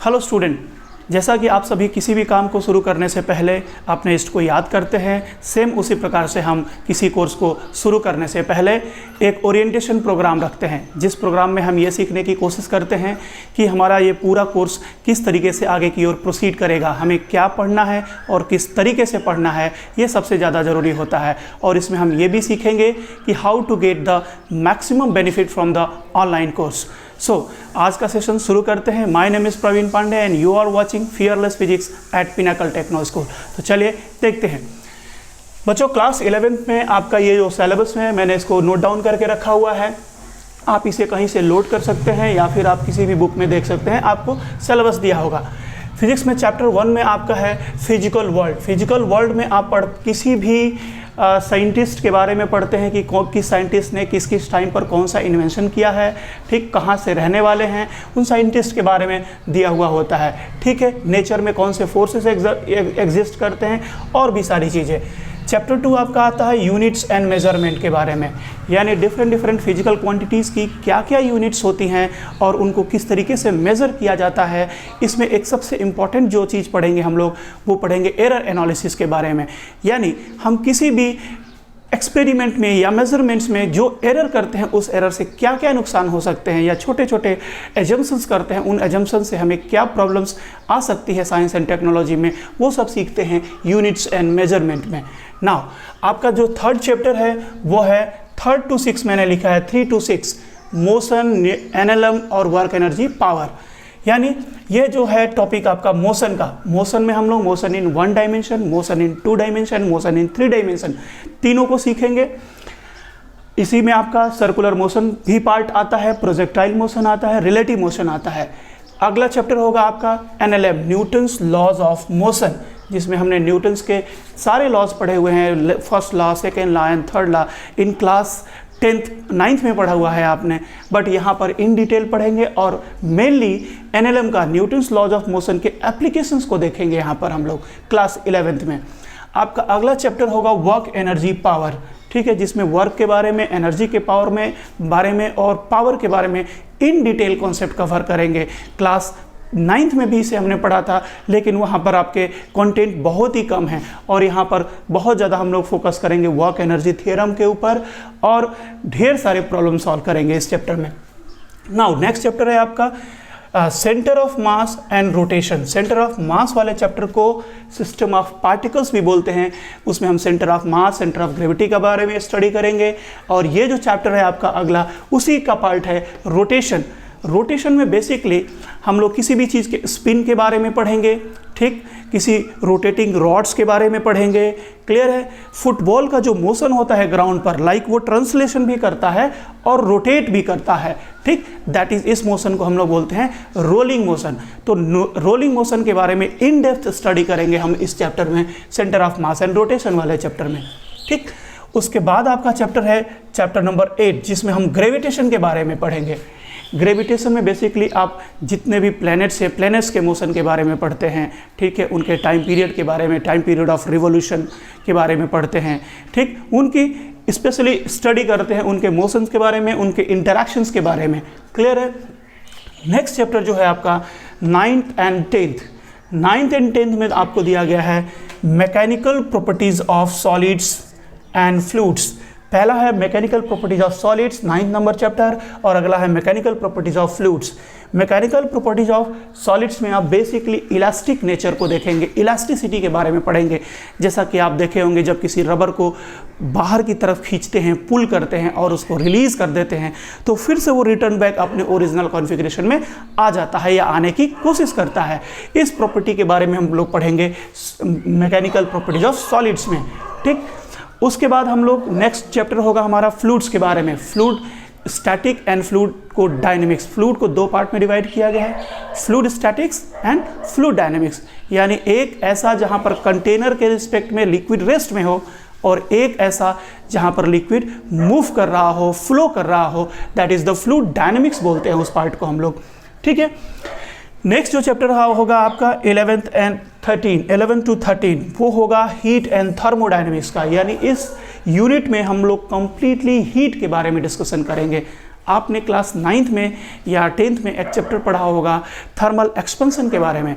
Hello student, जैसा कि आप सभी किसी भी काम को शुरू करने से पहले अपने इष्ट को याद करते हैं, सेम उसी प्रकार से हम किसी कोर्स को शुरू करने से पहले एक ओरिएंटेशन प्रोग्राम रखते हैं, जिस प्रोग्राम में हम ये सीखने की कोशिश करते हैं कि हमारा ये पूरा कोर्स किस तरीके से आगे की ओर प्रोसीड करेगा, हमें क्या पढ़ना है और किस तरीके से पढ़ना है, ये सबसे ज़्यादा ज़रूरी होता है। और इसमें हम ये भी सीखेंगे कि how to get the maximum benefit from the online course. आज का सेशन शुरू करते हैं। My name is Praveen Pandey and you are watching Fearless Physics at Pinnacle Techno School. तो चलिए देखते हैं बच्चों, क्लास 11th में आपका ये जो सिलेबस है मैंने इसको नोट डाउन करके रखा हुआ है। आप इसे कहीं से लोड कर सकते हैं या फिर आप किसी भी बुक में देख सकते हैं, आपको सिलेबस दिया होगा। फिजिक्स में चैप्टर 1 में आपका है फिजिकल वर्ल्ड। फिजिकल वर्ल्ड में आप किसी भी साइंटिस्ट के बारे में पढ़ते हैं कि किस साइंटिस्ट ने किस किस टाइम पर कौन सा इन्वेंशन किया है, ठीक, कहाँ से रहने वाले हैं, उन साइंटिस्ट के बारे में दिया हुआ होता है, ठीक है। नेचर में कौन से फोर्सेस एग्जिस्ट करते हैं और भी सारी चीज़ें। चैप्टर 2 आपका आता है यूनिट्स एंड मेजरमेंट के बारे में, यानी डिफरेंट फिजिकल क्वांटिटीज़ की क्या क्या यूनिट्स होती हैं और उनको किस तरीके से मेज़र किया जाता है। इसमें एक सबसे इम्पॉर्टेंट जो चीज़ पढ़ेंगे हम लोग, वो पढ़ेंगे एरर एनालिसिस के बारे में, यानी हम किसी भी एक्सपेरिमेंट में या मेजरमेंट्स में जो एरर करते हैं उस एरर से क्या क्या नुकसान हो सकते हैं, या छोटे छोटे एजम्पशंस करते हैं, उन एजम्पशन से हमें क्या प्रॉब्लम्स आ सकती है साइंस एंड टेक्नोलॉजी में, वो सब सीखते हैं यूनिट्स एंड मेजरमेंट में। नाउ आपका जो थर्ड चैप्टर है वो है 3rd to 6 मैंने लिखा है 3 to 6 मोशन, एनएलएम और वर्क एनर्जी पावर। यानी ये जो है टॉपिक आपका मोशन का, मोशन में हम लोग motion in 1 dimension, motion in 2 dimension, motion in 3 dimension, तीनों को सीखेंगे। इसी में आपका सर्कुलर मोशन भी पार्ट आता है, प्रोजेक्टाइल मोशन आता है, रिलेटिव मोशन आता है। अगला चैप्टर होगा आपका NLM, Newton's laws of motion, जिसमें हमने न्यूटन्स के सारे लॉज पढ़े हुए हैं, first law, second law and third law, in class 9th में पढ़ा हुआ है आपने, बट यहाँ पर इन डिटेल पढ़ेंगे और मेनली एनएलएम का, न्यूटन्स लॉज ऑफ मोशन के एप्लीकेशंस को देखेंगे यहाँ पर हम लोग क्लास 11th में। आपका अगला चैप्टर होगा वर्क एनर्जी पावर, ठीक है, जिसमें वर्क के बारे में, एनर्जी के बारे में और पावर के बारे में इन डिटेल कॉन्सेप्ट कवर करेंगे। क्लास 9th में भी इसे हमने पढ़ा था, लेकिन वहाँ पर आपके कंटेंट बहुत ही कम है और यहाँ पर बहुत ज़्यादा हम लोग फोकस करेंगे वर्क एनर्जी थ्योरम के ऊपर और ढेर सारे प्रॉब्लम सॉल्व करेंगे इस चैप्टर में। नाउ नेक्स्ट चैप्टर है आपका centre of mass and rotation. Centre of mass वाले चैप्टर को सिस्टम ऑफ पार्टिकल्स भी बोलते हैं। उसमें हम centre of mass, centre of gravity के बारे में स्टडी करेंगे। और ये जो चैप्टर है आपका अगला, उसी का पार्ट है रोटेशन। रोटेशन में बेसिकली हम लोग किसी भी चीज़ के स्पिन के बारे में पढ़ेंगे, ठीक, किसी रोटेटिंग रॉड्स के बारे में पढ़ेंगे, क्लियर है। फुटबॉल का जो मोशन होता है ग्राउंड पर, लाइक वो ट्रांसलेशन भी करता है और रोटेट भी करता है, ठीक, दैट इज, इस मोशन को हम लोग बोलते हैं रोलिंग मोशन। तो रोलिंग मोशन के बारे में इन डेप्थ स्टडी करेंगे हम इस चैप्टर में, centre of mass and rotation वाले चैप्टर में, ठीक। उसके बाद आपका चैप्टर है चैप्टर नंबर 8, जिसमें हम ग्रेविटेशन के बारे में पढ़ेंगे। ग्रेविटेशन में बेसिकली आप जितने भी प्लैनेट्स के मोशन के बारे में पढ़ते हैं, ठीक है, उनके टाइम पीरियड के बारे में, टाइम पीरियड ऑफ रिवोल्यूशन के बारे में पढ़ते हैं, ठीक, उनकी स्पेशली स्टडी करते हैं, उनके मोशंस के बारे में, उनके इंटरैक्शंस के बारे में, क्लियर है। नेक्स्ट चैप्टर जो है आपका 9th and 10th। 9th and 10th में आपको दिया गया है mechanical properties of solids and fluids. पहला है mechanical properties of solids, 9th number chapter, और अगला है mechanical properties of fluids. Mechanical properties of solids में आप बेसिकली इलास्टिक नेचर को देखेंगे, इलास्टिसिटी के बारे में पढ़ेंगे। जैसा कि आप देखे होंगे, जब किसी रबर को बाहर की तरफ खींचते हैं, पुल करते हैं और उसको रिलीज कर देते हैं, तो फिर से वो रिटर्न बैक अपने ओरिजिनल कॉन्फ़िगरेशन में आ जाता है या आने की कोशिश करता है। इस प्रॉपर्टी के बारे में हम लोग पढ़ेंगे मैकेनिकल प्रॉपर्टीज ऑफ सॉलिड्स में, ठीक। उसके बाद हम लोग नेक्स्ट चैप्टर होगा हमारा फ्लूइड्स के बारे में। फ्लूइड स्टैटिक एंड फ्लूइड को डायनेमिक्स। फ्लूइड को 2 पार्ट में डिवाइड किया गया है, fluid statics and fluid dynamics. यानी एक ऐसा जहां पर कंटेनर के रिस्पेक्ट में लिक्विड रेस्ट में हो, और एक ऐसा जहां पर लिक्विड मूव कर रहा हो, फ्लो कर रहा हो, that is the fluid dynamics बोलते हैं उस पार्ट को हम लोग, ठीक है। नेक्स्ट जो चैप्टर होगा आपका 11th एंड 13, 11 to 13, वो होगा हीट एंड थर्मोडायनेमिक्स का। यानी इस यूनिट में हम लोग कंप्लीटली हीट के बारे में डिस्कशन करेंगे। आपने क्लास 9th में या 10th में एक चैप्टर पढ़ा होगा थर्मल एक्सपेंशन के बारे में।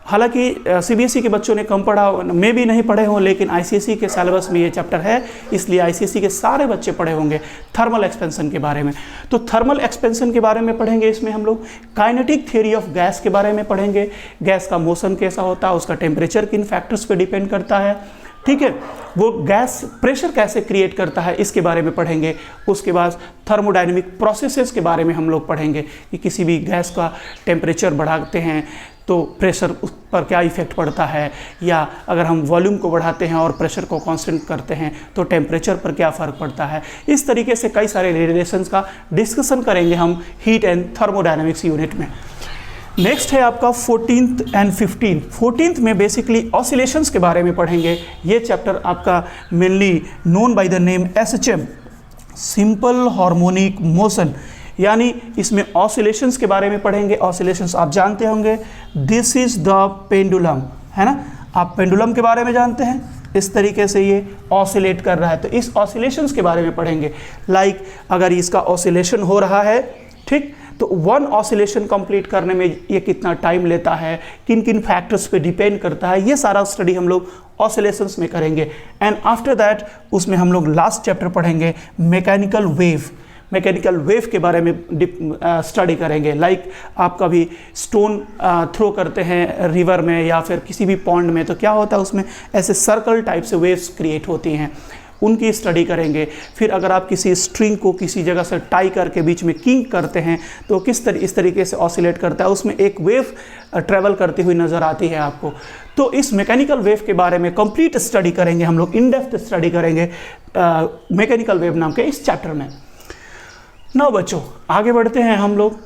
हालांकि सीबीएसई के बच्चों ने कम पढ़ा, मैं भी नहीं पढ़े हों, लेकिन आईसीएसई के सिलेबस में ये चैप्टर है, इसलिए आईसीएसई के सारे बच्चे पढ़े होंगे थर्मल एक्सपेंशन के बारे में। तो थर्मल एक्सपेंशन के बारे में पढ़ेंगे, इसमें हम लोग काइनेटिक थ्योरी ऑफ गैस के बारे में पढ़ेंगे, गैस का मोशन कैसा होता है, उसका टेम्परेचर किन फैक्टर्स पे डिपेंड करता है, ठीक है, वो गैस प्रेशर कैसे क्रिएट करता है इसके बारे में पढ़ेंगे। उसके बाद थर्मोडायनेमिक प्रोसेसेस के बारे में हम लोग पढ़ेंगे कि किसी भी गैस का टेम्परेचर बढ़ाते हैं तो प्रेशर उस पर क्या इफेक्ट पड़ता है, या अगर हम वॉल्यूम को बढ़ाते हैं और प्रेशर को कांस्टेंट करते हैं तो टेम्परेचर पर क्या फ़र्क पड़ता है। इस तरीके से कई सारे रिलेशंस का डिस्कशन करेंगे हम हीट एंड थर्मोडायनेमिक्स यूनिट में। नेक्स्ट है आपका 14th एंड 15th। 14th में बेसिकली ऑसिलेशंस के बारे में पढ़ेंगे। ये चैप्टर आपका mainly known by the name SHM, simple harmonic motion, यानी इसमें ऑसिलेशंस के बारे में पढ़ेंगे। ऑसिलेशंस आप जानते होंगे, दिस इज द पेंडुलम, है ना, आप पेंडुलम के बारे में जानते हैं, इस तरीके से ये ऑसिलेट कर रहा है, तो इस ऑसिलेशंस के बारे में पढ़ेंगे। लाइक अगर इसका ऑसिलेशन हो रहा है, ठीक, तो वन ऑसिलेशन कंप्लीट करने में ये कितना टाइम लेता है, किन किन फैक्टर्स पे डिपेंड करता है, ये सारा स्टडी हम लोग ऑसिलेशंस में करेंगे। एंड आफ्टर दैट उसमें हम लोग लास्ट चैप्टर पढ़ेंगे मैकेनिकल वेव। मैकेनिकल वेव के बारे में स्टडी करेंगे। लाइक आप कभी स्टोन थ्रो करते हैं रिवर में या फिर किसी भी पॉन्ड में, तो क्या होता है उसमें ऐसे सर्कल टाइप से वेव्स क्रिएट होती हैं, उनकी स्टडी करेंगे। फिर अगर आप किसी स्ट्रिंग को किसी जगह से टाई करके बीच में किंक करते हैं तो इस तरीके से ऑसिलेट करता है, उसमें एक वेव ट्रेवल करती हुई नज़र आती है आपको। तो इस मैकेनिकल वेव के बारे में कंप्लीट स्टडी करेंगे हम लोग, इन डेप्थ स्टडी करेंगे मैकेनिकल वेव नाम के इस चैप्टर में। ना बच्चों, आगे बढ़ते हैं हम लोग।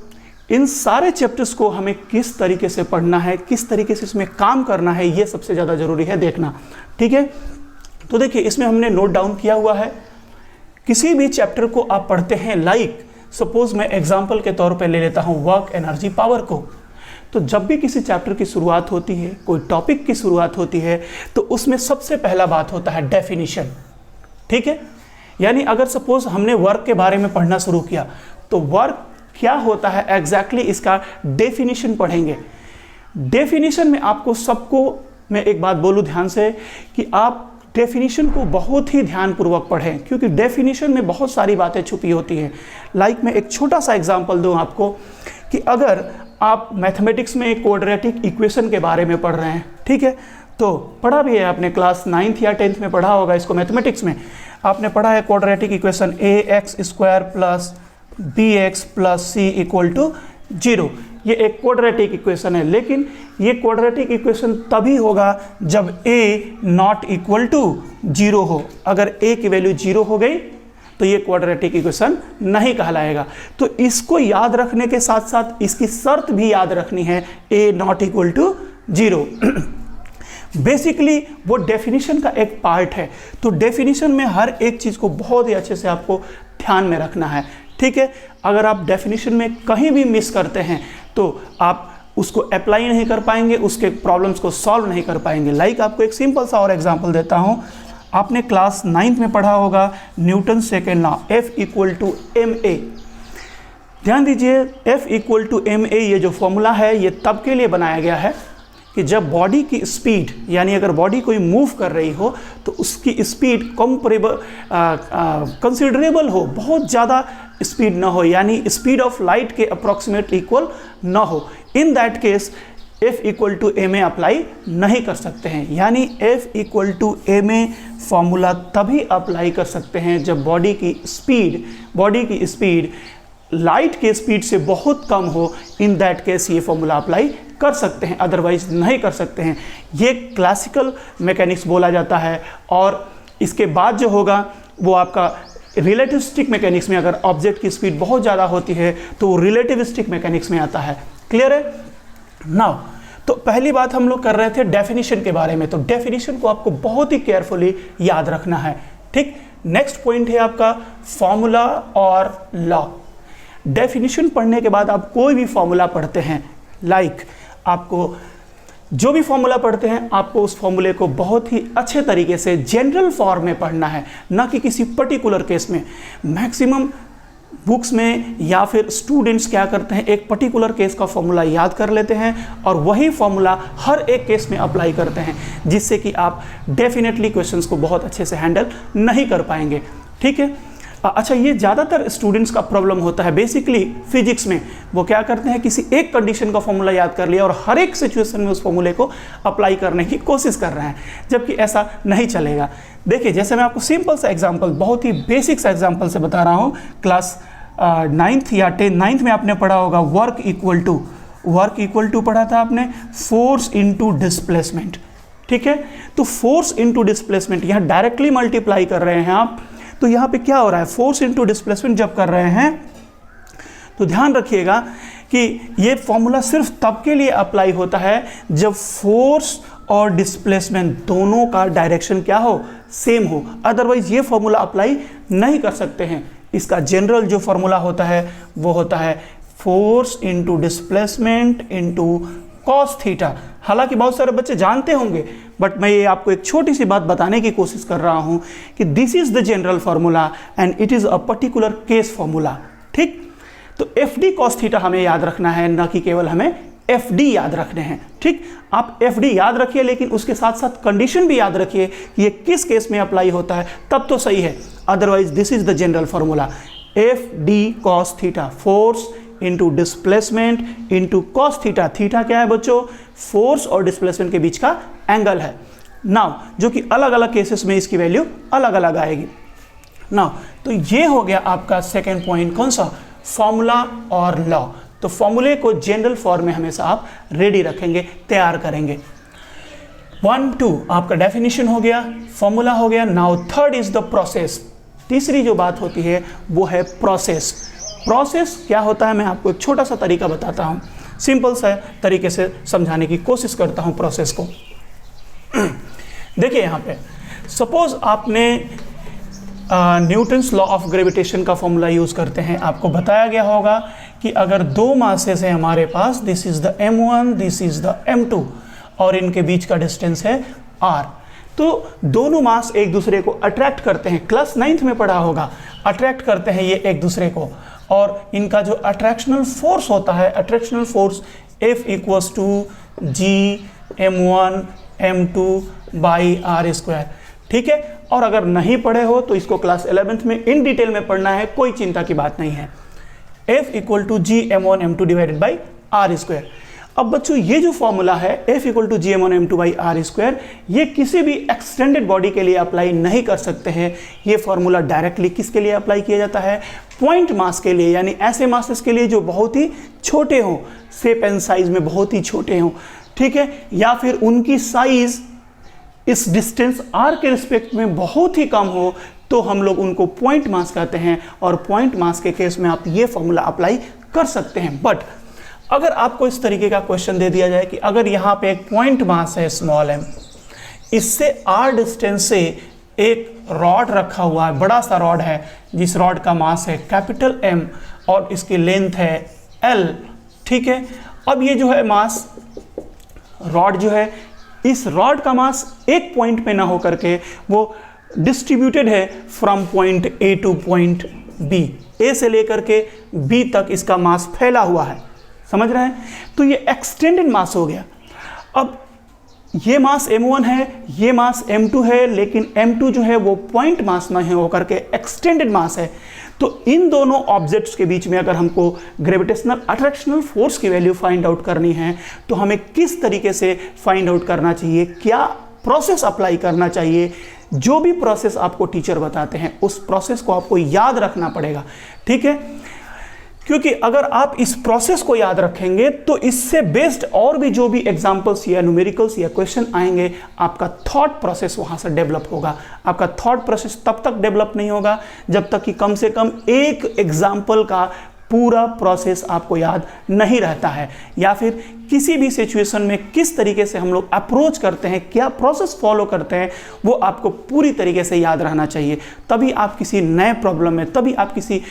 इन सारे चैप्टर्स को हमें किस तरीके से पढ़ना है, किस तरीके से इसमें काम करना है, ये सबसे ज़्यादा ज़रूरी है देखना, ठीक है। तो देखिए इसमें हमने नोट डाउन किया हुआ है। किसी भी चैप्टर को आप पढ़ते हैं, लाइक सपोज मैं एग्जांपल के तौर पे ले लेता हूँ वर्क एनर्जी पावर को, तो जब भी किसी चैप्टर की शुरुआत होती है, कोई टॉपिक की शुरुआत होती है, तो उसमें सबसे पहला बात होता है डेफिनेशन, ठीक है। यानी अगर सपोज हमने वर्क के बारे में पढ़ना शुरू किया तो वर्क क्या होता है एग्जैक्टली इसका डेफिनेशन पढ़ेंगे। डेफिनेशन में आपको सबको मैं एक बात बोलूँ ध्यान से कि आप डेफिनेशन को बहुत ही ध्यानपूर्वक पढ़ें, क्योंकि डेफिनेशन में बहुत सारी बातें छुपी होती हैं। लाइक मैं एक छोटा सा एग्जांपल दूं आपको कि अगर आप मैथमेटिक्स में एक क्वाड्रेटिक इक्वेशन के बारे में पढ़ रहे हैं, ठीक है, तो पढ़ा भी है आपने, क्लास 9th या 10th में पढ़ा होगा इसको। मैथमेटिक्स में आपने पढ़ा है quadratic equation ax² plus bx plus c equal to 0। ये एक क्वाड्रेटिक इक्वेशन है, लेकिन ये क्वाड्रेटिक इक्वेशन तभी होगा जब a नॉट इक्वल टू 0 हो। अगर a की वैल्यू 0 हो गई तो ये क्वाड्रेटिक इक्वेशन नहीं कहलाएगा। तो इसको याद रखने के साथ साथ इसकी शर्त भी याद रखनी है, a not equal to 0। Basically वो डेफिनेशन का एक पार्ट है। तो डेफिनेशन में हर एक चीज़ को बहुत ही अच्छे से आपको ध्यान में रखना है, ठीक है। अगर आप डेफिनेशन में कहीं भी मिस करते हैं तो आप उसको अप्लाई नहीं कर पाएंगे, उसके प्रॉब्लम्स को सॉल्व नहीं कर पाएंगे। लाइक आपको एक सिंपल सा और एग्जांपल देता हूँ। आपने क्लास 9th में पढ़ा होगा Newton second law, F equal to ma। ध्यान दीजिए F इक्वल टू ma ये जो फॉर्मूला है ये तब के लिए बनाया गया है कि जब बॉडी की स्पीड, यानी अगर बॉडी कोई मूव कर रही हो तो उसकी स्पीड कंसिडरेबल हो, बहुत ज़्यादा स्पीड ना हो, यानी स्पीड ऑफ लाइट के अप्रॉक्सीमेट इक्वल ना हो। In that case F equal to ma apply नहीं कर सकते हैं। यानी F equal to ma formula तभी अप्लाई कर सकते हैं जब बॉडी की स्पीड लाइट के स्पीड से बहुत कम हो। इन दैट केस ये फॉर्मूला अप्लाई कर सकते हैं, अदरवाइज नहीं कर सकते हैं। ये क्लासिकल मैकेनिक्स बोला जाता है। और इसके बाद जो होगा वो आपका रिलेटिविस्टिक मैकेनिक्स में, अगर ऑब्जेक्ट की स्पीड बहुत ज़्यादा होती है तो वो रिलेटिविस्टिक मैकेनिक्स में आता है। क्लियर है नाउ? तो पहली बात हम लोग कर रहे थे डेफिनेशन के बारे में, तो डेफिनेशन को आपको बहुत ही केयरफुली याद रखना है, ठीक। नेक्स्ट पॉइंट है आपका फॉर्मूला और लॉ। डेफिनेशन पढ़ने के बाद आप कोई भी फॉर्मूला पढ़ते हैं, लाइक आपको जो भी फॉर्मूला पढ़ते हैं आपको उस फॉर्मूले को बहुत ही अच्छे तरीके से जनरल फॉर्म में पढ़ना है, ना कि किसी पर्टिकुलर केस में। मैक्सिमम बुक्स में या फिर स्टूडेंट्स क्या करते हैं, एक पर्टिकुलर केस का फॉर्मूला याद कर लेते हैं और वही फॉर्मूला हर एक केस में अप्लाई करते हैं, जिससे कि आप डेफिनेटली क्वेश्चंस को बहुत अच्छे से हैंडल नहीं कर पाएंगे। ठीक है। अच्छा, ये ज़्यादातर स्टूडेंट्स का प्रॉब्लम होता है बेसिकली फिजिक्स में। वो क्या करते हैं, किसी एक कंडीशन का फॉर्मूला याद कर लिया और हर एक सिचुएशन में उस फॉर्मूले को अप्लाई करने की कोशिश कर रहे हैं, जबकि ऐसा नहीं चलेगा। देखिए, जैसे मैं आपको सिंपल सा एग्जांपल, बहुत ही बेसिक सा एग्जांपल से बता रहा हूँ। क्लास 9th या 9th में आपने पढ़ा होगा वर्क इक्वल टू पढ़ा था आपने, फोर्स इनटू डिस्प्लेसमेंट। ठीक है, तो फोर्स इनटू डिस्प्लेसमेंट यहाँ डायरेक्टली मल्टीप्लाई कर रहे हैं आप, तो यहाँ पे क्या हो रहा है, फोर्स इनटू डिस्प्लेसमेंट जब कर रहे हैं तो ध्यान रखिएगा कि ये फॉर्मूला सिर्फ तब के लिए अप्लाई होता है जब फोर्स और डिस्प्लेसमेंट दोनों का डायरेक्शन क्या हो, सेम हो। अदरवाइज ये फॉर्मूला अप्लाई नहीं कर सकते हैं। इसका जनरल जो फॉर्मूला होता है वो होता है force into displacement into cos theta. हालांकि बहुत सारे बच्चे जानते होंगे, बट मैं ये आपको एक छोटी सी बात बताने की कोशिश कर रहा हूं कि this is the general formula and it is a particular case formula. ठीक, तो एफ डी कॉस थीटा हमें याद रखना है, ना कि केवल हमें एफ डी याद रखने हैं। ठीक, आप एफ डी याद रखिए, लेकिन उसके साथ साथ कंडीशन भी याद रखिए कि ये किस केस में अप्लाई होता है, तब तो सही है। Otherwise this is the general formula, F D cos theta, force into displacement into cos theta. Theta क्या है बच्चों, फोर्स और डिस्प्लेसमेंट के बीच का एंगल है। नाउ जो कि अलग अलग केसेस में इसकी वैल्यू अलग अलग आएगी। नाउ तो ये हो गया आपका सेकेंड पॉइंट, कौन सा, फॉर्मूला और लॉ। तो फॉर्मूले को जनरल फॉर्म में हमेशा आप रेडी रखेंगे, तैयार करेंगे। 1 2 आपका डेफिनेशन हो गया, फॉर्मूला हो गया। Now third is the process. तीसरी जो बात होती है वो है प्रोसेस। प्रोसेस क्या होता है, मैं आपको एक छोटा सा तरीका बताता हूँ, सिंपल सा तरीके से समझाने की कोशिश करता हूँ प्रोसेस को। देखिए यहाँ पे सपोज आपने न्यूटन्स लॉ ऑफ ग्रेविटेशन का फॉर्मूला यूज करते हैं। आपको बताया गया होगा कि अगर दो मासेस हैं हमारे पास, this is the m1, this is the m2 और इनके बीच का डिस्टेंस है r, तो दोनों मास एक दूसरे को अट्रैक्ट करते हैं। क्लास 9th में पढ़ा होगा, अट्रैक्ट करते हैं ये एक दूसरे को, और इनका जो अट्रैक्शनल फोर्स होता है, attractional force F equals to G m1 m2 by r square. ठीक है, और अगर नहीं पढ़े हो तो इसको क्लास 11th में इन डिटेल में पढ़ना है, कोई चिंता की बात नहीं है। F equal to G m1 m2 divided by r square. अब बच्चों ये जो फॉर्मूला है F equal to G m1 m2 by r square, ये किसी भी एक्सटेंडेड बॉडी के लिए अप्लाई नहीं कर सकते हैं। ये फॉर्मूला डायरेक्टली किसके लिए अप्लाई किया जाता है, पॉइंट मास के लिए, यानी ऐसे मासेस के लिए जो बहुत ही छोटे हों, शेप एंड साइज में बहुत ही छोटे हों। ठीक है, या फिर उनकी साइज इस डिस्टेंस r के रिस्पेक्ट में बहुत ही कम हो, तो हम लोग उनको पॉइंट मास कहते हैं, और पॉइंट मास के केस में आप ये फॉर्मूला अप्लाई कर सकते हैं। बट अगर आपको इस तरीके का क्वेश्चन दे दिया जाए कि अगर यहाँ पे एक पॉइंट मास है स्मॉल m, इससे r डिस्टेंस से एक रॉड रखा हुआ है, बड़ा सा रॉड है, जिस रॉड का मास है कैपिटल M और इसकी लेंथ है L। ठीक है, अब ये जो है मास, रॉड जो है, इस रॉड का मास एक पॉइंट पे ना हो करके वो डिस्ट्रीब्यूटेड है from point A two point B, A से लेकर के B तक इसका मास फैला हुआ है, समझ रहे हैं। तो ये एक्सटेंडेड मास हो गया। अब ये मास m1 है, ये मास m2 है, लेकिन m2 जो है वो पॉइंट मास नहीं होकर के एक्सटेंडेड मास है। तो इन दोनों ऑब्जेक्ट्स के बीच में अगर हमको ग्रेविटेशनल अट्रैक्शनल फोर्स की वैल्यू फाइंड आउट करनी है, तो हमें किस तरीके से फाइंड आउट करना चाहिए, क्या प्रोसेस अप्लाई करना चाहिए, जो भी प्रोसेस आपको टीचर बताते हैं उस प्रोसेस को आपको याद रखना पड़ेगा। ठीक है, क्योंकि अगर आप इस प्रोसेस को याद रखेंगे तो इससे बेस्ड और भी जो भी एग्जांपल्स या न्यूमेरिकल्स या क्वेश्चन आएंगे, आपका थॉट प्रोसेस वहां से डेवलप होगा। आपका थॉट प्रोसेस तब तक डेवलप नहीं होगा जब तक कि कम से कम एक एग्जांपल का पूरा प्रोसेस आपको याद नहीं रहता है, या फिर किसी भी सिचुएशन में किस तरीके से हम लोग अप्रोच करते हैं, क्या प्रोसेस फॉलो करते हैं, वो आपको पूरी तरीके से याद रहना चाहिए। तभी आप किसी नए प्रॉब्लम में, तभी आप किसी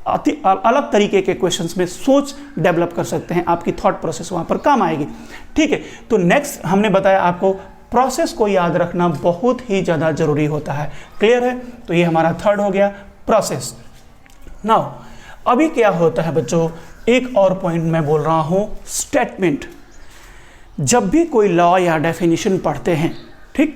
अलग तरीके के क्वेश्चंस में सोच डेवलप कर सकते हैं, आपकी थॉट प्रोसेस वहाँ पर काम आएगी। ठीक है, तो नेक्स्ट हमने बताया आपको प्रोसेस को याद रखना बहुत ही ज़्यादा जरूरी होता है। क्लियर है, तो ये हमारा थर्ड हो गया प्रोसेस। नाउ अभी क्या होता है बच्चों, एक और पॉइंट मैं बोल रहा हूं, स्टेटमेंट। जब भी कोई लॉ या डेफिनेशन पढ़ते हैं, ठीक,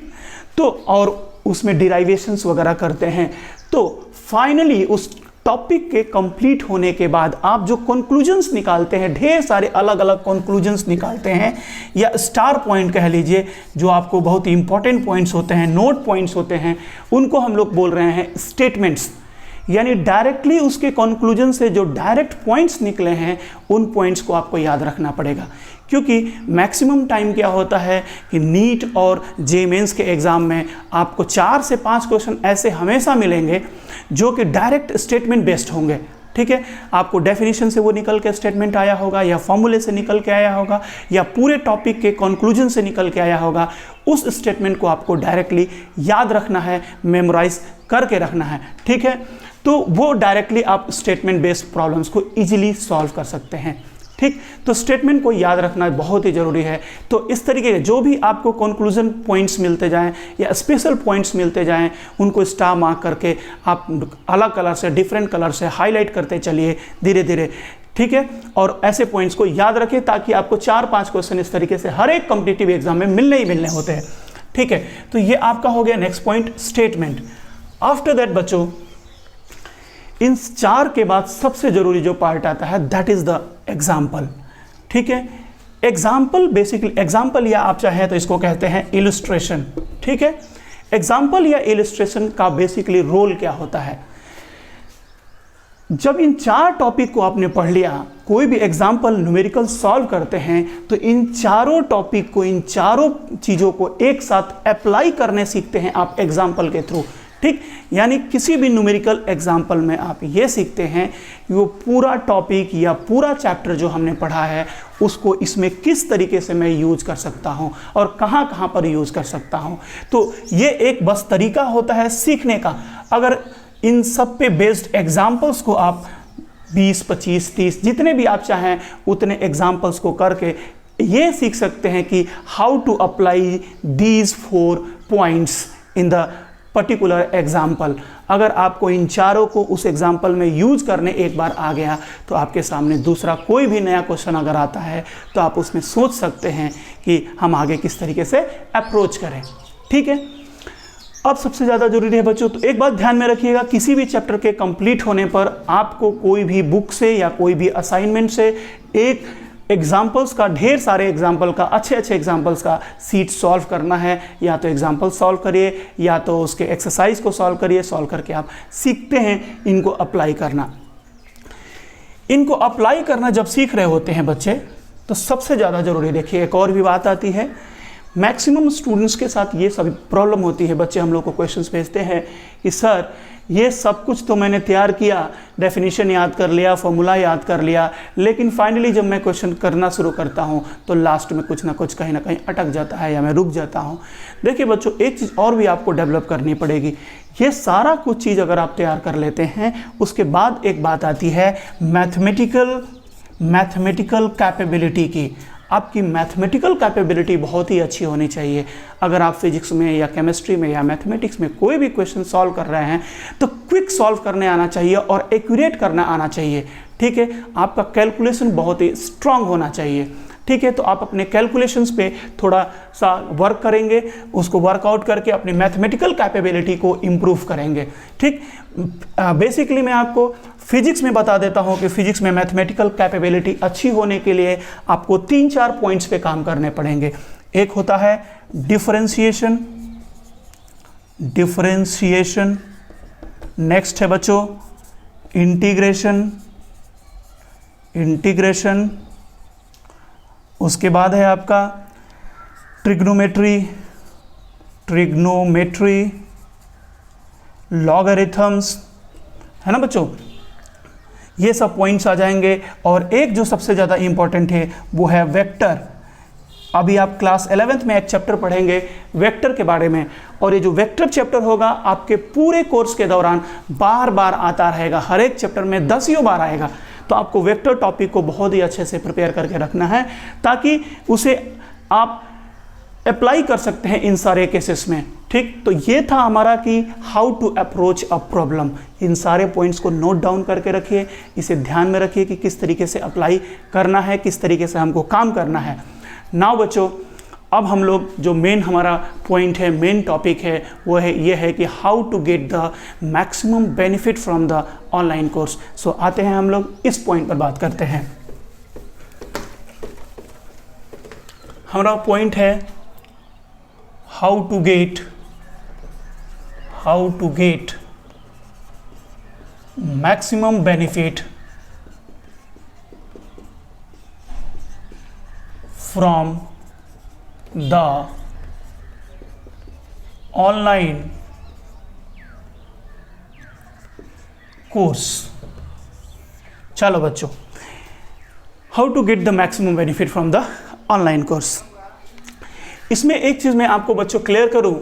तो और उसमें डिराइवेशंस वगैरह करते हैं, तो फाइनली उस टॉपिक के कंप्लीट होने के बाद आप जो कंक्लूजन्स निकालते हैं, ढेर सारे अलग अलग कंक्लूजन्स निकालते हैं, या स्टार पॉइंट कह लीजिए, जो आपको बहुत ही इंपॉर्टेंट पॉइंट्स होते हैं, नोट पॉइंट्स होते हैं, उनको हम लोग बोल रहे हैं स्टेटमेंट्स। यानी डायरेक्टली उसके कंक्लूजन से जो डायरेक्ट पॉइंट्स निकले हैं, उन पॉइंट्स को आपको याद रखना पड़ेगा। क्योंकि मैक्सिमम टाइम क्या होता है कि नीट और जे मेंस के एग्ज़ाम में आपको 4 से 5 क्वेश्चन ऐसे हमेशा मिलेंगे जो कि डायरेक्ट स्टेटमेंट बेस्ड होंगे, ठीक है। आपको डेफिनेशन से वो निकल के स्टेटमेंट आया होगा, या फॉर्मूले से निकल के आया होगा, या पूरे टॉपिक के कंक्लूजन से निकल के आया होगा। उस स्टेटमेंट को आपको डायरेक्टली याद रखना है, मेमोराइज करके रखना है, ठीक है। तो वो डायरेक्टली आप स्टेटमेंट बेस्ड प्रॉब्लम्स को इजीली सॉल्व कर सकते हैं, ठीक। तो स्टेटमेंट को याद रखना बहुत ही ज़रूरी है। तो इस तरीके के जो भी आपको कंक्लूजन पॉइंट्स मिलते जाएं या स्पेशल पॉइंट्स मिलते जाएं, उनको स्टार मार्क करके आप अलग कलर से, डिफरेंट कलर से हाईलाइट करते चलिए धीरे धीरे, ठीक है। और ऐसे पॉइंट्स को याद रखें ताकि आपको 4-5 क्वेश्चन इस तरीके से हर एक कॉम्पिटिटिव एग्जाम में मिलने ही मिलने होते हैं, ठीक है। तो ये आपका हो गया next point, statement. After that बच्चों, इन 4 के बाद सबसे जरूरी जो पार्ट आता है, दैट इज द एग्जाम्पल, ठीक है। एग्जाम्पल बेसिकली, एग्जाम्पल या आप चाहें तो इसको कहते हैं इलस्ट्रेशन, ठीक है। एग्जाम्पल या इलस्ट्रेशन का बेसिकली रोल क्या होता है? जब इन 4 टॉपिक को आपने पढ़ लिया, कोई भी एग्जाम्पल न्यूमेरिकल सॉल्व करते हैं, तो इन चारों टॉपिक को, इन चारों चीज़ों को एक साथ अप्लाई करने सीखते हैं आप एग्जाम्पल के थ्रू, ठीक। यानी किसी भी न्यूमेरिकल एग्जाम्पल में आप ये सीखते हैं कि वो पूरा टॉपिक या पूरा चैप्टर जो हमने पढ़ा है, उसको इसमें किस तरीके से मैं यूज कर सकता हूँ और कहाँ कहाँ पर यूज कर सकता हूँ। तो ये एक बस तरीका होता है सीखने का। अगर इन सब पे बेस्ड एग्जाम्पल्स को आप 20, 25, 30 जितने भी आप चाहें उतने एग्जाम्पल्स को करके ये सीख सकते हैं कि how to apply these 4 points in the particular example. अगर आपको इन चारों को उस एग्जाम्पल में यूज करने एक बार आ गया, तो आपके सामने दूसरा कोई भी नया क्वेश्चन अगर आता है तो आप उसमें सोच सकते हैं कि हम आगे किस तरीके से अप्रोच करें, ठीक है। अब सबसे ज़्यादा जरूरी है बच्चों, तो एक बात ध्यान में रखिएगा, किसी भी चैप्टर के कंप्लीट होने पर आपको कोई भी बुक से या कोई भी असाइनमेंट से एक एग्जाम्पल्स का, ढेर सारे एग्जाम्पल का, अच्छे अच्छे एग्जाम्पल्स का सीट सॉल्व करना है। या तो एग्जाम्पल सॉल्व करिए या तो उसके एक्सरसाइज को सॉल्व करिए। सॉल्व करके आप सीखते हैं इनको अप्लाई करना। इनको अप्लाई करना जब सीख रहे होते हैं बच्चे, तो सबसे ज़्यादा ज़रूरी, देखिए एक और भी बात आती है, मैक्सिमम स्टूडेंट्स के साथ ये सभी प्रॉब्लम होती है। बच्चे हम लोग को क्वेश्चंस भेजते हैं कि सर ये सब कुछ तो मैंने तैयार किया, डेफिनेशन याद कर लिया, फॉर्मूला याद कर लिया, लेकिन फाइनली जब मैं क्वेश्चन करना शुरू करता हूँ तो लास्ट में कुछ ना कुछ कहीं ना कहीं अटक जाता है या मैं रुक जाता हूँ। देखिए बच्चों, एक चीज़ और भी आपको डेवलप करनी पड़ेगी। ये सारा कुछ चीज़ अगर आप तैयार कर लेते हैं, उसके बाद एक बात आती है मैथमेटिकल कैपेबिलिटी की। आपकी मैथमेटिकल कैपेबिलिटी बहुत ही अच्छी होनी चाहिए। अगर आप फिजिक्स में या केमिस्ट्री में या मैथमेटिक्स में कोई भी क्वेश्चन सॉल्व कर रहे हैं तो क्विक सॉल्व करने आना चाहिए और एक्यूरेट करना आना चाहिए, ठीक है। आपका कैलकुलेशन बहुत ही स्ट्रांग होना चाहिए, ठीक है। तो आप अपने कैलकुलेशंस पे थोड़ा सा वर्क करेंगे, उसको वर्कआउट करके अपनी मैथमेटिकल कैपेबिलिटी को इम्प्रूव करेंगे, ठीक। बेसिकली मैं आपको फिजिक्स में बता देता हूं कि फिजिक्स में मैथमेटिकल कैपेबिलिटी अच्छी होने के लिए आपको 3-4 पॉइंट्स पे काम करने पड़ेंगे। एक होता है डिफरेंशिएशन, नेक्स्ट है बच्चों इंटीग्रेशन, उसके बाद है आपका ट्रिग्नोमेट्री, लॉगरिथम्स, है ना बच्चों। ये सब पॉइंट्स आ जाएंगे। और एक जो सबसे ज़्यादा इंपॉर्टेंट है वो है वेक्टर। अभी आप क्लास 11th में एक चैप्टर पढ़ेंगे वेक्टर के बारे में, और ये जो वेक्टर चैप्टर होगा आपके पूरे कोर्स के दौरान बार बार आता रहेगा, हर एक चैप्टर में 10 बार आएगा। तो आपको वेक्टर टॉपिक को बहुत ही अच्छे से प्रिपेयर करके रखना है ताकि उसे आप अप्लाई कर सकते हैं इन सारे केसेस में। ठीक, तो ये था हमारा कि how to approach a problem. इन सारे पॉइंट्स को नोट डाउन करके रखिए, इसे ध्यान में रखिए कि किस तरीके से अप्लाई करना है, किस तरीके से हमको काम करना है। नाउ बच्चों, अब हम लोग जो मेन हमारा पॉइंट है, मेन टॉपिक है, वो है ये है कि how to get the maximum benefit from the online course. So आते हैं हम लोग इस पॉइंट पर बात करते हैं। हमारा पॉइंट है how to get maximum benefit from the online course. चलो बच्चों, how to get the maximum benefit from the online course. इसमें एक चीज़ मैं आपको बच्चों क्लियर करूं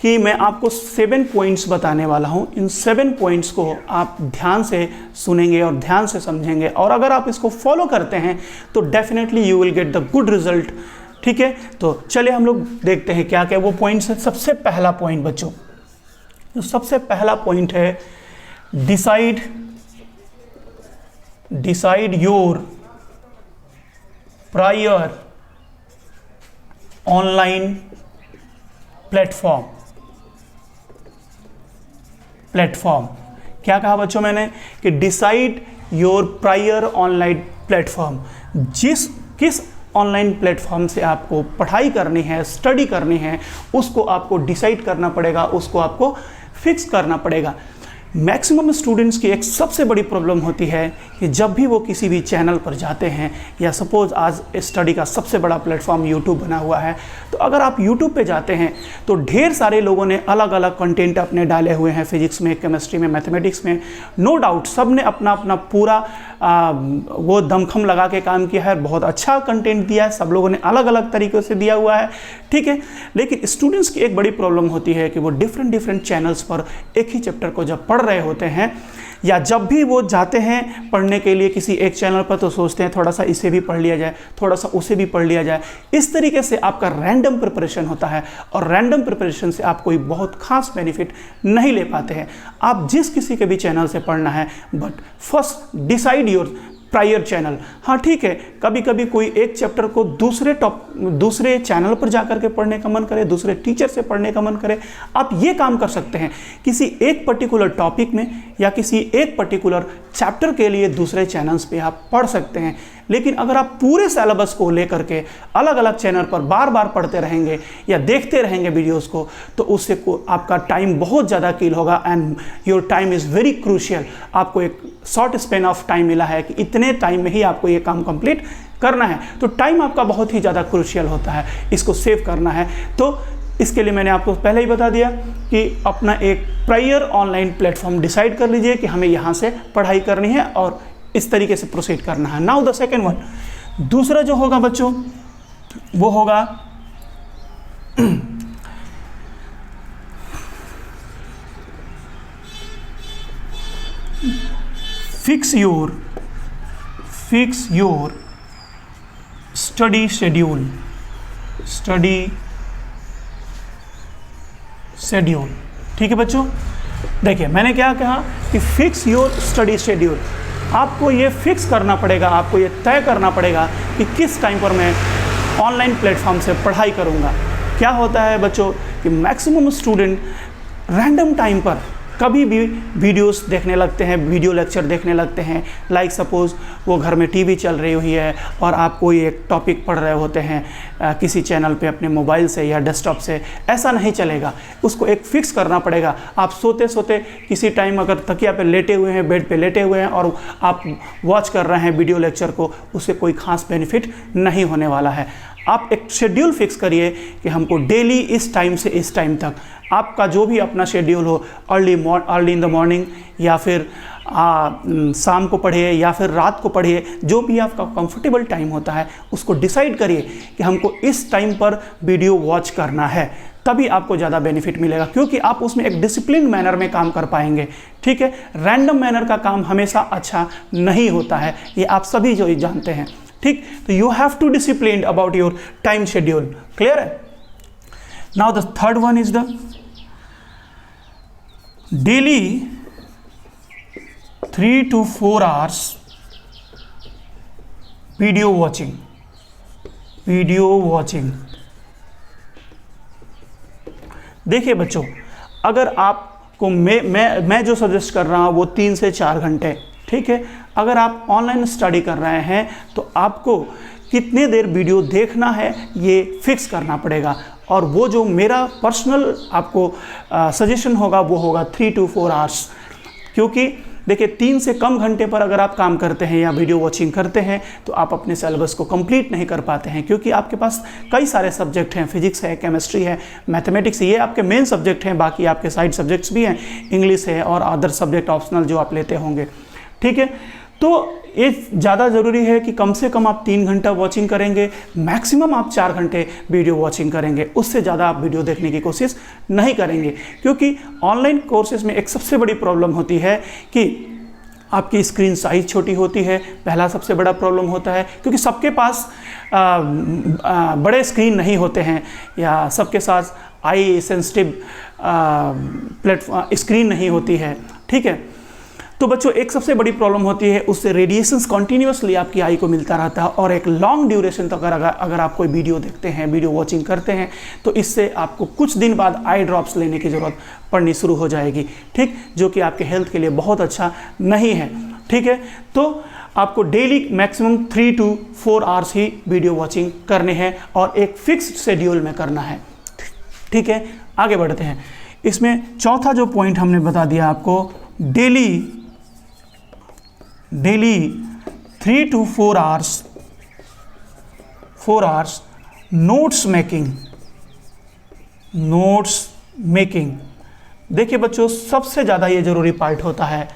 कि मैं आपको 7 पॉइंट्स बताने वाला हूं। इन 7 पॉइंट्स को आप ध्यान से सुनेंगे और ध्यान से समझेंगे, और अगर आप इसको फॉलो करते हैं तो definitely you will get the good result. ठीक है, तो चलिए हम लोग देखते हैं क्या क्या वो पॉइंट्स है। सबसे पहला पॉइंट बच्चों, जो सबसे पहला पॉइंट है, decide your prior online platform. क्या कहा बच्चों मैंने कि decide your prior online platform. किस ऑनलाइन प्लेटफॉर्म से आपको पढ़ाई करनी है, स्टडी करनी है, उसको आपको डिसाइड करना पड़ेगा, उसको आपको फिक्स करना पड़ेगा। मैक्सिमम स्टूडेंट्स की एक सबसे बड़ी प्रॉब्लम होती है कि जब भी वो किसी भी चैनल पर जाते हैं, या सपोज़ आज स्टडी का सबसे बड़ा प्लेटफॉर्म यूट्यूब बना हुआ है, तो अगर आप यूट्यूब पे जाते हैं तो ढेर सारे लोगों ने अलग अलग कंटेंट अपने डाले हुए हैं, फिजिक्स में, केमिस्ट्री में, मैथमेटिक्स में। नो डाउट सब ने अपना अपना पूरा वो दमखम लगा के काम किया है, बहुत अच्छा कंटेंट दिया है, सब लोगों ने अलग अलग तरीक़ों से दिया हुआ है। ठीक है, लेकिन स्टूडेंट्स की एक बड़ी प्रॉब्लम होती है कि वो डिफरेंट चैनल्स पर एक ही चैप्टर को जब पढ़ रहे होते हैं, या जब भी वो जाते हैं पढ़ने के लिए किसी एक चैनल पर, तो सोचते हैं थोड़ा सा इसे भी पढ़ लिया जाए, थोड़ा सा उसे भी पढ़ लिया जाए। इस तरीके से आपका रैंडम प्रिपरेशन होता है, और रैंडम प्रिपरेशन से आप कोई बहुत खास बेनिफिट नहीं ले पाते हैं। आप जिस किसी के भी चैनल से पढ़ना है, but first decide your prior channel. हाँ ठीक है, कभी कभी कोई एक चैप्टर को दूसरे चैनल पर जाकर के पढ़ने का मन करे, दूसरे टीचर से पढ़ने का मन करे, आप ये काम कर सकते हैं। किसी एक पर्टिकुलर टॉपिक में या किसी एक पर्टिकुलर चैप्टर के लिए दूसरे चैनल्स पे आप पढ़ सकते हैं। लेकिन अगर आप पूरे सिलेबस को लेकर के अलग अलग चैनल पर बार बार पढ़ते रहेंगे या देखते रहेंगे वीडियोस को, तो उससे आपका टाइम बहुत ज़्यादा किल होगा, and your time is very crucial. आपको एक शॉर्ट स्पेन ऑफ टाइम मिला है कि इतने टाइम में ही आपको ये काम कंप्लीट करना है, तो टाइम आपका बहुत ही ज़्यादा क्रूशियल होता है, इसको सेव करना है। तो इसके लिए मैंने आपको पहले ही बता दिया कि अपना एक प्रायर ऑनलाइन प्लेटफॉर्म डिसाइड कर लीजिए कि हमें यहाँ से पढ़ाई करनी है और इस तरीके से प्रोसीड करना है। नाउ द सेकेंड वन, दूसरा जो होगा बच्चों वो होगा फिक्स योर स्टडी शेड्यूल। ठीक है बच्चों, देखिए मैंने क्या कहा कि फिक्स योर स्टडी शेड्यूल। आपको ये फिक्स करना पड़ेगा, आपको ये तय करना पड़ेगा कि किस टाइम पर मैं ऑनलाइन प्लेटफॉर्म से पढ़ाई करूँगा। क्या होता है बच्चों कि मैक्सिमम स्टूडेंट रैंडम टाइम पर कभी भी वीडियोस देखने लगते हैं, वीडियो लेक्चर देखने लगते हैं। लाइक सपोज़ वो घर में टीवी चल रही हुई है और आप कोई एक टॉपिक पढ़ रहे होते हैं किसी चैनल पे अपने मोबाइल से या डेस्कटॉप से, ऐसा नहीं चलेगा। उसको एक फिक्स करना पड़ेगा। आप सोते सोते किसी टाइम अगर तकिया पे लेटे हुए हैं, बेड पे लेटे हुए हैं और आप वॉच कर रहे हैं वीडियो लेक्चर को, उससे कोई ख़ास बेनिफिट नहीं होने वाला है। आप एक शेड्यूल फिक्स करिए कि हमको डेली इस टाइम से इस टाइम तक, आपका जो भी अपना शेड्यूल हो, अर्ली इन द मॉर्निंग या फिर शाम को पढ़िए या फिर रात को पढ़िए, जो भी आपका कंफर्टेबल टाइम होता है उसको डिसाइड करिए कि हमको इस टाइम पर वीडियो वॉच करना है। तभी आपको ज़्यादा बेनिफिट मिलेगा, क्योंकि आप उसमें एक डिसिप्लिन मैनर में काम कर पाएंगे। ठीक है, रैंडम मैनर का काम हमेशा अच्छा नहीं होता है, ये आप सभी जो जानते हैं। ठीक, तो you have to discipline about your time schedule. Clear है? Now the third one is the daily 3 to 4 hours video watching. देखिए बच्चों, अगर आपको मैं जो सजेस्ट कर रहा हूँ वो 3 से 4 घंटे, ठीक है। अगर आप ऑनलाइन स्टडी कर रहे हैं तो आपको कितने देर वीडियो देखना है ये फिक्स करना पड़ेगा, और वो जो मेरा पर्सनल आपको सजेशन होगा वो होगा 3 to 4 आवर्स। क्योंकि देखिए 3 से कम घंटे पर अगर आप काम करते हैं या वीडियो वॉचिंग करते हैं तो आप अपने सिलेबस को कंप्लीट नहीं कर पाते हैं, क्योंकि आपके पास कई सारे सब्जेक्ट हैं, फिजिक्स है, केमिस्ट्री है, मैथमेटिक्स, ये आपके मेन सब्जेक्ट हैं। बाकी आपके साइड सब्जेक्ट्स भी हैं, इंग्लिश है और अदर सब्जेक्ट ऑप्शनल जो आप लेते होंगे, ठीक है। तो ये ज़्यादा ज़रूरी है कि कम से कम आप 3 घंटा वॉचिंग करेंगे, मैक्सिमम आप 4 घंटे वीडियो वॉचिंग करेंगे, उससे ज़्यादा आप वीडियो देखने की कोशिश नहीं करेंगे। क्योंकि ऑनलाइन कोर्सेज में एक सबसे बड़ी प्रॉब्लम होती है कि आपकी स्क्रीन साइज छोटी होती है, पहला सबसे बड़ा प्रॉब्लम होता है। क्योंकि सबके पास बड़े स्क्रीन नहीं होते हैं या सबके साथ आई सेंसिटिव प्लेटफॉर्म स्क्रीन नहीं होती है, ठीक है। तो बच्चों एक सबसे बड़ी प्रॉब्लम होती है, उससे रेडिएशंस कॉन्टीन्यूसली आपकी आई को मिलता रहता है, और एक लॉन्ग ड्यूरेशन तक अगर आप कोई वीडियो देखते हैं, वीडियो वॉचिंग करते हैं, तो इससे आपको कुछ दिन बाद आई ड्रॉप्स लेने की ज़रूरत पड़नी शुरू हो जाएगी, ठीक, जो कि आपके हेल्थ के लिए बहुत अच्छा नहीं है, ठीक है। तो आपको daily maximum 3 to 4 hours he video watching करने हैं और एक फिक्स्ड शेड्यूल में करना है, ठीक है। आगे बढ़ते हैं। इसमें चौथा जो पॉइंट हमने बता दिया आपको, daily 3 to 4 hours notes making. देखिए बच्चों, सबसे ज़्यादा ये ज़रूरी पार्ट होता है।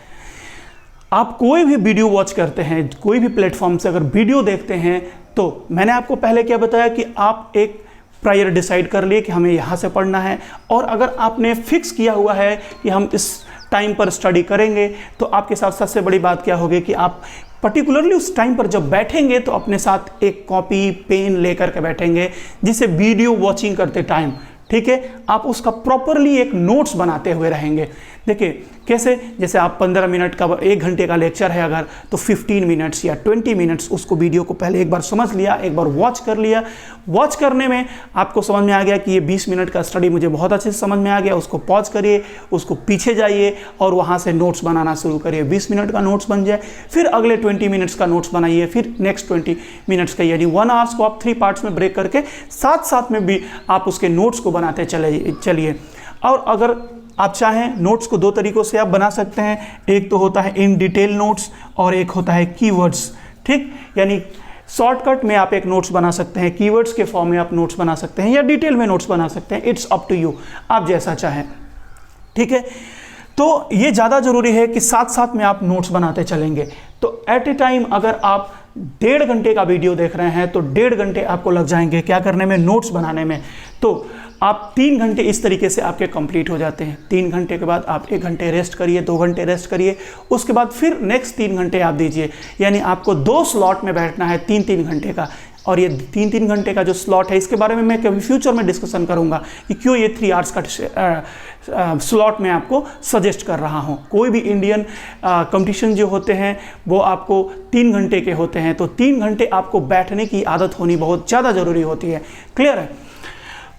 आप कोई भी वीडियो वॉच करते हैं, कोई भी प्लेटफॉर्म से अगर वीडियो देखते हैं, तो मैंने आपको पहले क्या बताया कि आप एक प्रायर डिसाइड कर लिए कि हमें यहाँ से पढ़ना है, और अगर आपने फिक्स किया हुआ है कि हम इस टाइम पर स्टडी करेंगे, तो आपके साथ सबसे बड़ी बात क्या होगी कि आप पर्टिकुलरली उस टाइम पर जब बैठेंगे तो अपने साथ एक कॉपी पेन लेकर के बैठेंगे, जिसे वीडियो वॉचिंग करते टाइम, ठीक है, आप उसका प्रॉपरली एक नोट्स बनाते हुए रहेंगे। देखिए कैसे, जैसे आप 15 मिनट का 1 घंटे का लेक्चर है अगर, तो 15 मिनट्स या 20 मिनट्स उसको वीडियो को पहले एक बार समझ लिया, एक बार वॉच कर लिया। वॉच करने में आपको समझ में आ गया कि ये 20 मिनट का स्टडी मुझे बहुत अच्छे से समझ में आ गया, उसको पॉज करिए, उसको पीछे जाइए और वहाँ से नोट्स बनाना शुरू करिए। 20 मिनट का नोट्स बन जाए, फिर अगले 20 मिनट्स का नोट्स बनाइए, फिर नेक्स्ट 20 मिनट्स का, यानी 1 आवर्स को आप 3 पार्ट्स में ब्रेक करके साथ साथ में भी आप उसके नोट्स को बनाते चलिए। और अगर आप चाहें नोट्स को 2 तरीकों से आप बना सकते हैं, एक तो होता है इन डिटेल नोट्स और एक होता है कीवर्ड्स, ठीक, यानी शॉर्टकट में आप एक नोट्स बना सकते हैं, कीवर्ड्स के फॉर्म में आप नोट्स बना सकते हैं या डिटेल में नोट्स बना सकते हैं, इट्स अप टू यू, आप जैसा चाहें, ठीक है। तो ये ज़्यादा ज़रूरी है कि साथ साथ में आप नोट्स बनाते चलेंगे। तो एट ए टाइम अगर आप 1.5 घंटे का वीडियो देख रहे हैं तो 1.5 घंटे आपको लग जाएंगे क्या करने में, नोट्स बनाने में। तो आप 3 घंटे इस तरीके से आपके कंप्लीट हो जाते हैं। 3 घंटे के बाद आप 1 घंटे रेस्ट करिए, 2 घंटे रेस्ट करिए, उसके बाद फिर नेक्स्ट 3 घंटे आप दीजिए, यानी आपको 2 स्लॉट में बैठना है 3-3 घंटे का। और ये 3-3 घंटे का जो स्लॉट है, इसके बारे में मैं कभी फ्यूचर में डिस्कशन करूंगा कि क्यों ये 3 आवर्स का स्लॉट मैं आपको सजेस्ट कर रहा हूं। कोई भी इंडियन कंपटीशन जो होते हैं वो आपको 3 घंटे के होते हैं, तो 3 घंटे आपको बैठने की आदत होनी बहुत ज़्यादा ज़रूरी होती है, क्लियर है।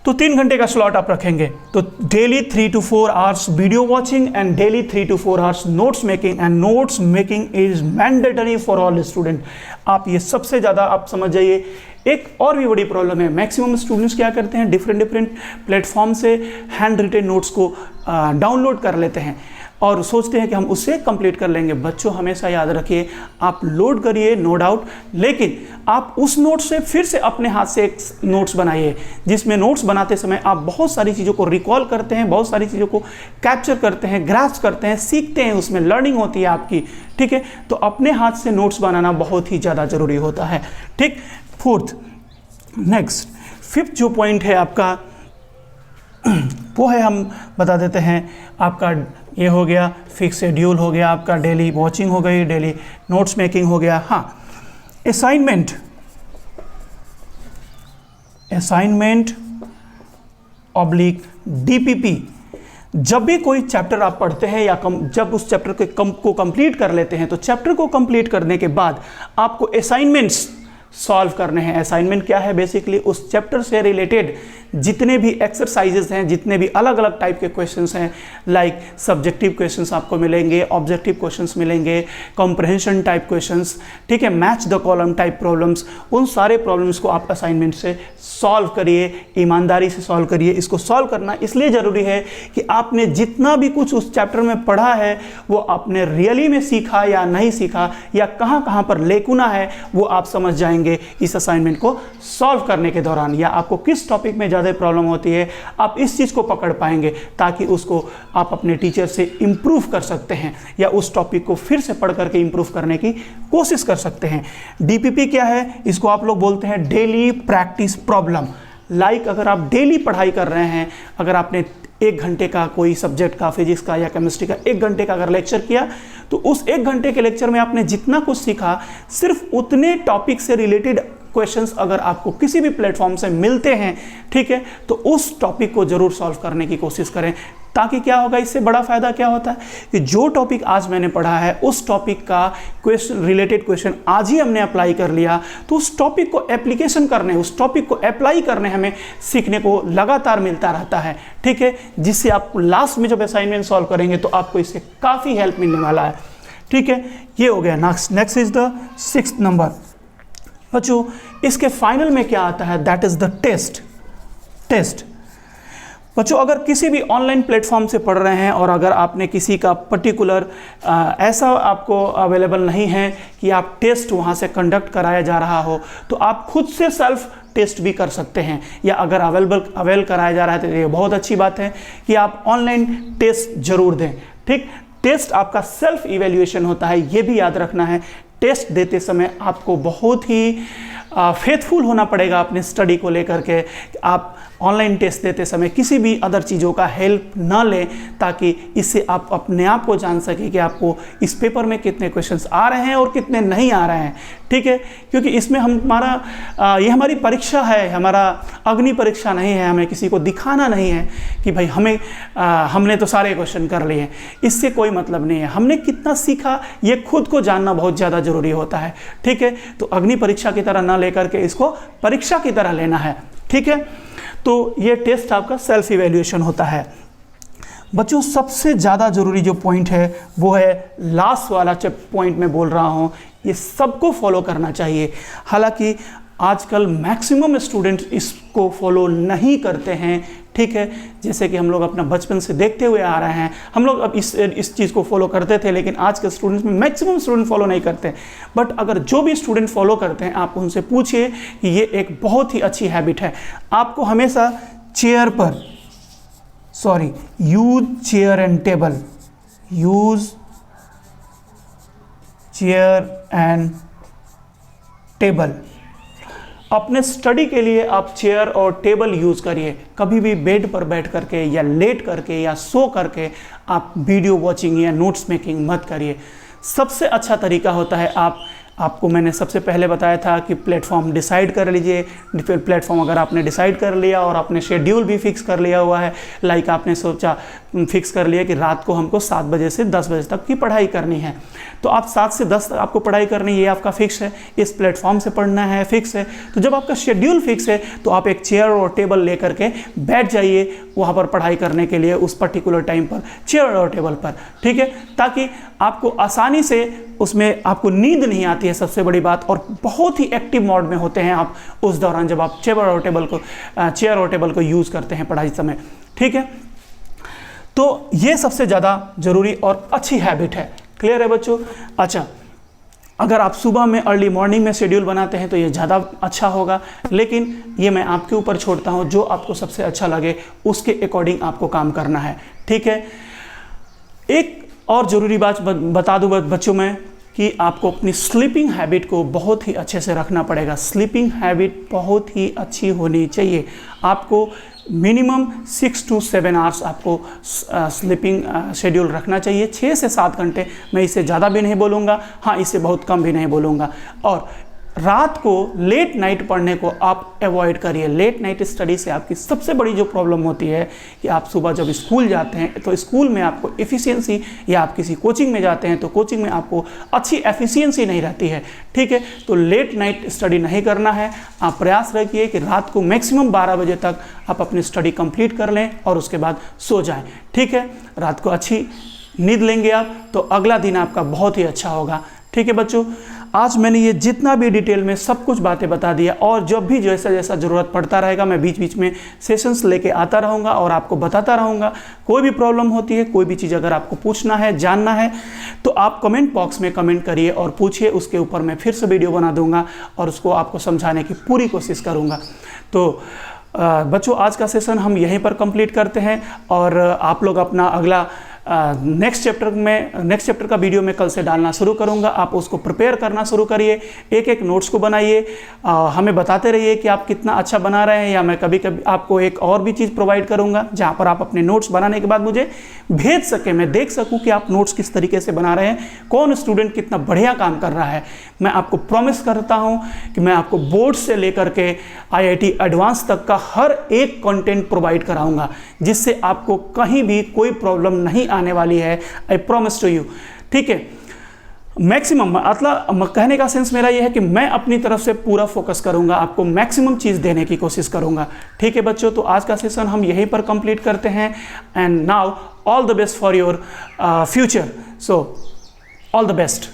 तो 3 घंटे का स्लॉट आप रखेंगे, तो daily 3 to 4 hours video watching and daily 3 to 4 hours notes making, and notes making is mandatory for all student. आप ये सबसे ज़्यादा आप समझ जाइए। एक और भी बड़ी प्रॉब्लम है, मैक्सिमम स्टूडेंट्स क्या करते हैं, डिफरेंट प्लेटफॉर्म से हैंड रिटेन नोट्स को डाउनलोड कर लेते हैं और सोचते हैं कि हम उससे कंप्लीट कर लेंगे। बच्चों हमेशा याद रखिए, आप लोड करिए नो डाउट, लेकिन आप उस नोट से फिर से अपने हाथ से एक नोट्स बनाइए, जिसमें नोट्स बनाते समय आप बहुत सारी चीज़ों को रिकॉल करते हैं, बहुत सारी चीज़ों को कैप्चर करते हैं, ग्रास्प करते हैं, सीखते हैं, उसमें लर्निंग होती है आपकी, ठीक है। तो अपने हाथ से नोट्स बनाना बहुत ही ज़्यादा ज़रूरी होता है, ठीक। 4th, नेक्स्ट 5th जो पॉइंट है आपका वो है, हम बता देते हैं, आपका ये हो गया फिक्स शेड्यूल हो गया, आपका डेली वॉचिंग हो गई, डेली नोट्स मेकिंग हो गया। हाँ, असाइनमेंट DPP। जब भी कोई चैप्टर आप पढ़ते हैं या जब उस चैप्टर को कंप्लीट कर लेते हैं, तो चैप्टर को कंप्लीट करने के बाद आपको असाइनमेंट्स सॉल्व करने हैं। असाइनमेंट क्या है? बेसिकली उस चैप्टर से रिलेटेड जितने भी एक्सरसाइजेस हैं, जितने भी अलग अलग टाइप के क्वेश्चंस हैं, लाइक सब्जेक्टिव क्वेश्चंस आपको मिलेंगे, ऑब्जेक्टिव क्वेश्चंस मिलेंगे, कॉम्प्रहेंशन टाइप क्वेश्चंस, ठीक है, match the column type problems, उन सारे प्रॉब्लम्स को आप असाइनमेंट से सॉल्व करिए, ईमानदारी से सॉल्व करिए। इसको सॉल्व करना इसलिए ज़रूरी है कि आपने जितना भी कुछ उस चैप्टर में पढ़ा है वो आपने रियली में सीखा या नहीं सीखा, या कहाँ कहाँ पर लेकुना है, वो आप समझ जाएंगे इस असाइनमेंट को सॉल्व करने के दौरान। या आपको किस टॉपिक में ज़्यादा प्रॉब्लम होती है, आप इस चीज़ को पकड़ पाएंगे, ताकि उसको आप अपने टीचर से इम्प्रूव कर सकते हैं, या उस टॉपिक को फिर से पढ़ करके इम्प्रूव करने की कोशिश कर सकते हैं। DPP क्या है? इसको आप लोग बोलते हैं डेली प्रैक्टिस प्रॉब्लम। लाइक अगर आप डेली पढ़ाई कर रहे हैं, अगर आपने 1 घंटे का कोई सब्जेक्ट का, फिजिक्स का या केमिस्ट्री का 1 घंटे का अगर लेक्चर किया, तो उस 1 घंटे के लेक्चर में आपने जितना कुछ सीखा, सिर्फ उतने टॉपिक से रिलेटेड क्वेश्चंस अगर आपको किसी भी प्लेटफॉर्म से मिलते हैं, ठीक है, तो उस टॉपिक को जरूर सॉल्व करने की कोशिश करें। ताकि क्या होगा, इससे बड़ा फायदा क्या होता है कि जो टॉपिक आज मैंने पढ़ा है, उस टॉपिक का रिलेटेड क्वेश्चन आज ही हमने अप्लाई कर लिया, तो उस टॉपिक को एप्लीकेशन करने, उस टॉपिक को अप्लाई करने हमें सीखने को लगातार मिलता रहता है, ठीक है, जिससे आप लास्ट में जब असाइनमेंट सॉल्व करेंगे तो आपको इससे काफ़ी हेल्प मिलने वाला है, ठीक है। ये हो गया। Next is the 6th number. बच्चों, इसके फाइनल में क्या आता है? That is the test. बच्चों, अगर किसी भी ऑनलाइन प्लेटफॉर्म से पढ़ रहे हैं और अगर आपने किसी का पर्टिकुलर ऐसा आपको अवेलेबल नहीं है कि आप टेस्ट वहाँ से कंडक्ट कराया जा रहा हो, तो आप खुद से सेल्फ टेस्ट भी कर सकते हैं। या अगर अवेल कराया जा रहा है तो ये बहुत अच्छी बात है कि आप ऑनलाइन टेस्ट जरूर दें, ठीक। टेस्ट आपका सेल्फ इवेल्युएशन होता है, ये भी याद रखना है। टेस्ट देते समय आपको बहुत ही फेथफुल होना पड़ेगा अपने स्टडी को लेकर के। आप ऑनलाइन टेस्ट देते समय किसी भी अदर चीज़ों का हेल्प ना लें, ताकि इससे आप अपने आप को जान सकें कि आपको इस पेपर में कितने क्वेश्चंस आ रहे हैं और कितने नहीं आ रहे हैं, ठीक है। क्योंकि इसमें ये हमारी परीक्षा है, हमारा अग्नि परीक्षा नहीं है। हमें किसी को दिखाना नहीं है कि भाई हमने तो सारे क्वेश्चन कर लिए। इससे कोई मतलब नहीं है। हमने कितना सीखा ये खुद को जानना बहुत ज़्यादा ज़रूरी होता है, ठीक है। तो अग्नि परीक्षा की तरह ना लेकर के इसको परीक्षा की तरह लेना है, ठीक है। तो ये टेस्ट आपका सेल्फ इवैल्यूएशन होता है। बच्चों, सबसे ज़्यादा ज़रूरी जो पॉइंट है वो है लास्ट वाला पॉइंट मैं बोल रहा हूँ, ये सबको फॉलो करना चाहिए। हालांकि आजकल मैक्सिमम स्टूडेंट इसको फॉलो नहीं करते हैं, ठीक है। जैसे कि हम लोग अपना बचपन से देखते हुए आ रहे हैं, हम लोग अब इस चीज़ को फॉलो करते थे, लेकिन आज के स्टूडेंट्स में मैक्सिमम स्टूडेंट फॉलो नहीं करते। बट अगर जो भी स्टूडेंट फॉलो करते हैं, आप उनसे पूछिए कि ये एक बहुत ही अच्छी हैबिट है। आपको हमेशा use chair and table, use chair and table. अपने स्टडी के लिए आप चेयर और टेबल यूज़ करिए। कभी भी बेड पर बैठ करके या लेट करके या सो करके आप वीडियो वॉचिंग या नोट्स मेकिंग मत करिए। सबसे अच्छा तरीका होता है आपको मैंने सबसे पहले बताया था कि प्लेटफॉर्म डिसाइड कर लीजिए। फिर प्लेटफॉर्म अगर आपने डिसाइड कर लिया और आपने शेड्यूल भी फिक्स कर लिया हुआ है, लाइक आपने फिक्स कर लिया कि रात को हमको 7 बजे से 10 बजे तक की पढ़ाई करनी है, तो आप 7 से 10 तक आपको पढ़ाई करनी है, ये आपका फिक्स है। इस प्लेटफॉर्म से पढ़ना है, फिक्स है। तो जब आपका शेड्यूल फिक्स है तो आप एक चेयर और टेबल लेकर के बैठ जाइए वहाँ पर पढ़ाई करने के लिए, उस पर्टिकुलर टाइम पर चेयर और टेबल पर, ठीक है। ताकि आपको आसानी से उसमें आपको नींद नहीं आती है, सबसे बड़ी बात, और बहुत ही एक्टिव मोड में होते हैं आप उस दौरान जब आप चेयर और टेबल को यूज़ करते हैं पढ़ाई समय, ठीक है। तो ये सबसे ज़्यादा ज़रूरी और अच्छी हैबिट है। क्लियर है बच्चों? अच्छा, अगर आप सुबह में अर्ली मॉर्निंग में शेड्यूल बनाते हैं तो ये ज़्यादा अच्छा होगा, लेकिन ये मैं आपके ऊपर छोड़ता हूँ। जो आपको सबसे अच्छा लगे उसके अकॉर्डिंग आपको काम करना है, ठीक है। एक और ज़रूरी बात बता दूँ बच्चों में कि आपको अपनी स्लीपिंग हैबिट को बहुत ही अच्छे से रखना पड़ेगा। स्लीपिंग हैबिट बहुत ही अच्छी होनी चाहिए। आपको मिनिमम 6 to 7 आवर्स आपको स्लीपिंग शेड्यूल रखना चाहिए। 6 से 7 घंटे, मैं इससे ज़्यादा भी नहीं बोलूँगा, हाँ इससे बहुत कम भी नहीं बोलूँगा। और रात को लेट नाइट पढ़ने को आप अवॉइड करिए। लेट नाइट स्टडी से आपकी सबसे बड़ी जो प्रॉब्लम होती है कि आप सुबह जब स्कूल जाते हैं तो स्कूल में आपको एफिशिएंसी, या आप किसी कोचिंग में जाते हैं तो कोचिंग में आपको अच्छी एफिशिएंसी नहीं रहती है, ठीक है। तो लेट नाइट स्टडी नहीं करना है। आप प्रयास रखिए कि रात को मैक्सिमम 12 बजे तक आप अपनी स्टडी कंप्लीट कर लें और उसके बाद सो जाएं, ठीक है। रात को अच्छी नींद लेंगे आप तो अगला दिन आपका बहुत ही अच्छा होगा, ठीक है बच्चों। आज मैंने ये जितना भी डिटेल में सब कुछ बातें बता दिया, और जब भी जैसा जैसा ज़रूरत पड़ता रहेगा मैं बीच बीच में सेशंस लेके आता रहूँगा और आपको बताता रहूँगा। कोई भी प्रॉब्लम होती है, कोई भी चीज़ अगर आपको पूछना है, जानना है, तो आप कमेंट बॉक्स में कमेंट करिए और पूछिए। उसके ऊपर मैं फिर से वीडियो बना दूँगा और उसको आपको समझाने की पूरी कोशिश करूँगा। तो बच्चों, आज का सेशन हम यहीं पर कंप्लीट करते हैं और आप लोग अपना अगला नेक्स्ट चैप्टर का वीडियो मैं कल से डालना शुरू करूंगा। आप उसको प्रिपेयर करना शुरू करिए, एक एक नोट्स को बनाइए, हमें बताते रहिए कि आप कितना अच्छा बना रहे हैं, या मैं कभी कभी आपको एक और भी चीज़ प्रोवाइड करूंगा जहां पर आप अपने नोट्स बनाने के बाद मुझे भेज सकें, मैं देख सकूं कि आप नोट्स किस तरीके से बना रहे हैं, कौन स्टूडेंट कितना बढ़िया काम कर रहा है। मैं आपको प्रॉमिस करता हूँ कि मैं आपको बोर्ड से लेकर के IIT एडवांस तक का हर एक कंटेंट प्रोवाइड कराऊंगा, जिससे आपको कहीं भी कोई प्रॉब्लम नहीं आने वाली है। आई प्रॉमिस टू यू, ठीक है। मैक्सिमम मतलब कहने का सेंस मेरा यह है कि मैं अपनी तरफ से पूरा फोकस करूंगा, आपको मैक्सिमम चीज़ देने की कोशिश करूंगा, ठीक है बच्चों। तो आज का सेशन हम यहीं पर कंप्लीट करते हैं। And now all the best for your future. So all the best.